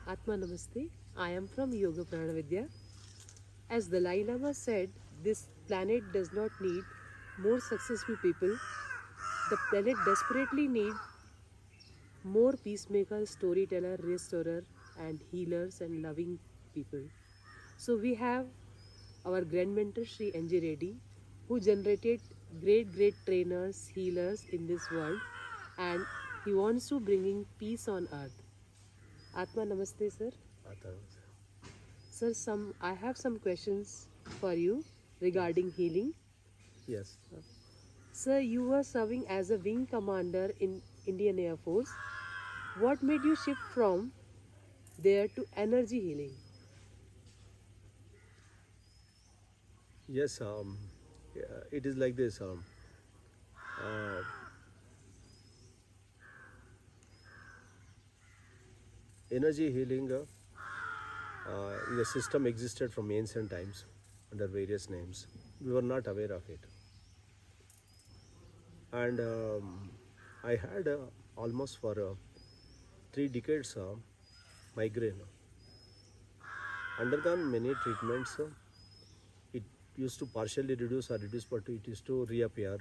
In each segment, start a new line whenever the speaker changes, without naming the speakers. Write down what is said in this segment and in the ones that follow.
Atma Namaste. I am from Yoga Pranavidya. As Dalai Lama said, this planet does not need more successful people. The planet desperately needs more peacemaker, storyteller, restorer, and healers and loving people. So we have our grand mentor Sri NG Reddy, who generated great trainers, healers in this world, and he wants to bringing peace on earth. Atma Namaste, sir.
Others.
Sir, I have some questions for you regarding healing.
Yes.
Sir, you were serving as a wing commander in Indian Air Force. What made you shift from there to energy healing?
Yes. Yeah, it is like this. Uh, Energy healing is a system existed from ancient times under various names. We were not aware of it, and I had almost for 3 decades migraine. Undergone many treatments. It used to partially reduce or reduce, but it used to reappear.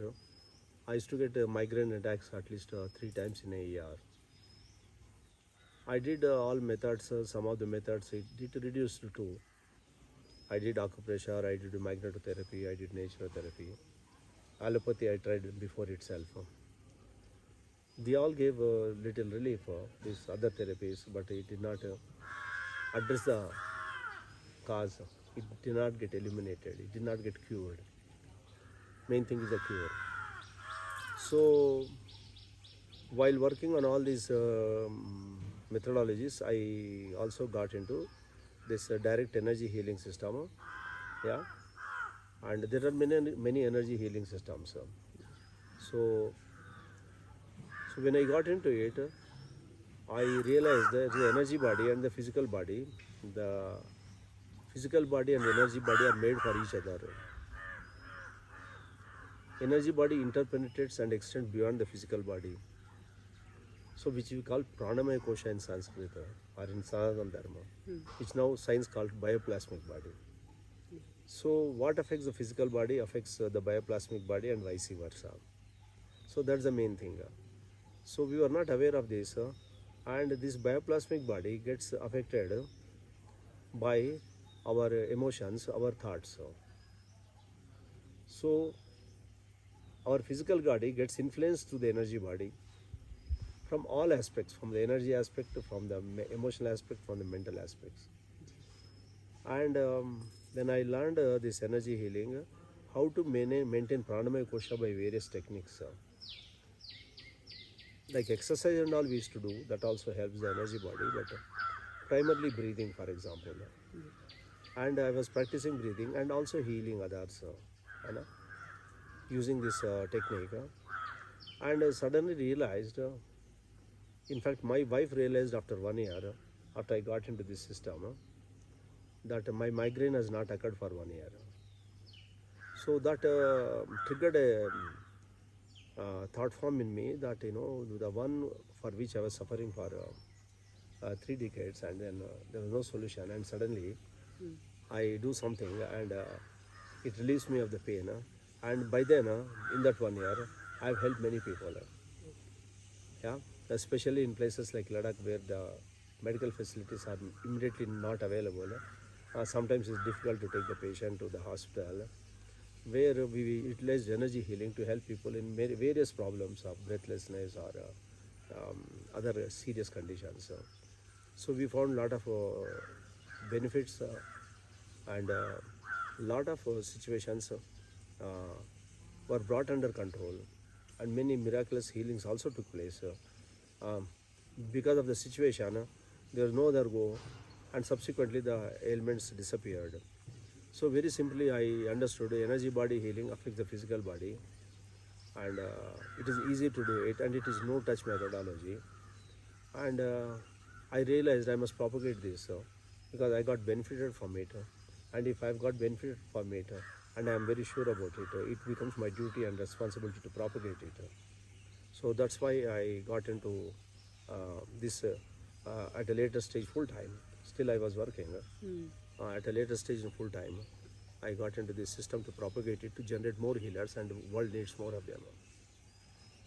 I used to get migraine attacks at least 3 times in a year. I did all methods, some of the methods it did reduce to two. I did acupressure, I did magnetotherapy, I did naturotherapy. Allopathy I tried before itself. They all gave little relief, these other therapies, but it did not address the cause. It did not get eliminated, it did not get cured. Main thing is the cure. So, while working on all these methodologies, I also got into this direct energy healing system. Yeah, and there are many energy healing systems. So, so when I got into it, I realized that the energy body and the physical body, the physical body and the energy body are made for each other. Energy body interpenetrates and extends beyond the physical body. So which we call pranamaya kosha in Sanskrit or in Sanatana Dharma. It's now science called bioplasmic body. So what affects the physical body affects the bioplasmic body and vice versa. So that's the main thing. So we were not aware of this, and this bioplasmic body gets affected by our emotions, our thoughts. So our physical body gets influenced to the energy body from all aspects, from the energy aspect, from the emotional aspect, from the mental aspects. And then I learned this energy healing, how to maintain pranamaya kosha by various techniques. Like exercise and all we used to do, that also helps the energy body, but primarily breathing, for example. And I was practicing breathing and also healing others, you know, using this technique. And suddenly realized, in fact, my wife realized after 1 year, after I got into this system, that my migraine has not occurred for 1 year. So that triggered a thought form in me that, the one for which I was suffering for 3 decades, and then there was no solution, and suddenly I do something, and it relieves me of the pain. And by then, in that 1 year, I've helped many people. Yeah, especially in places like Ladakh where the medical facilities are immediately not available. Sometimes it's difficult to take the patient to the hospital, where we utilize energy healing to help people in various problems of breathlessness or other serious conditions. So we found a lot of benefits, and lot of situations were brought under control, and many miraculous healings also took place. Because of the situation, there was no other go, and subsequently the ailments disappeared. So very simply, I understood energy body healing affects the physical body, and it is easy to do it, and it is no touch methodology. And I realized I must propagate this, because I got benefited from it, and if I've got benefited from it, and I am very sure about it, it becomes my duty and responsibility to propagate it. So that's why I got into this at a later stage full time. Still I was working. At a later stage in full time, I got into this system to propagate it to generate more healers, and the world needs more of them.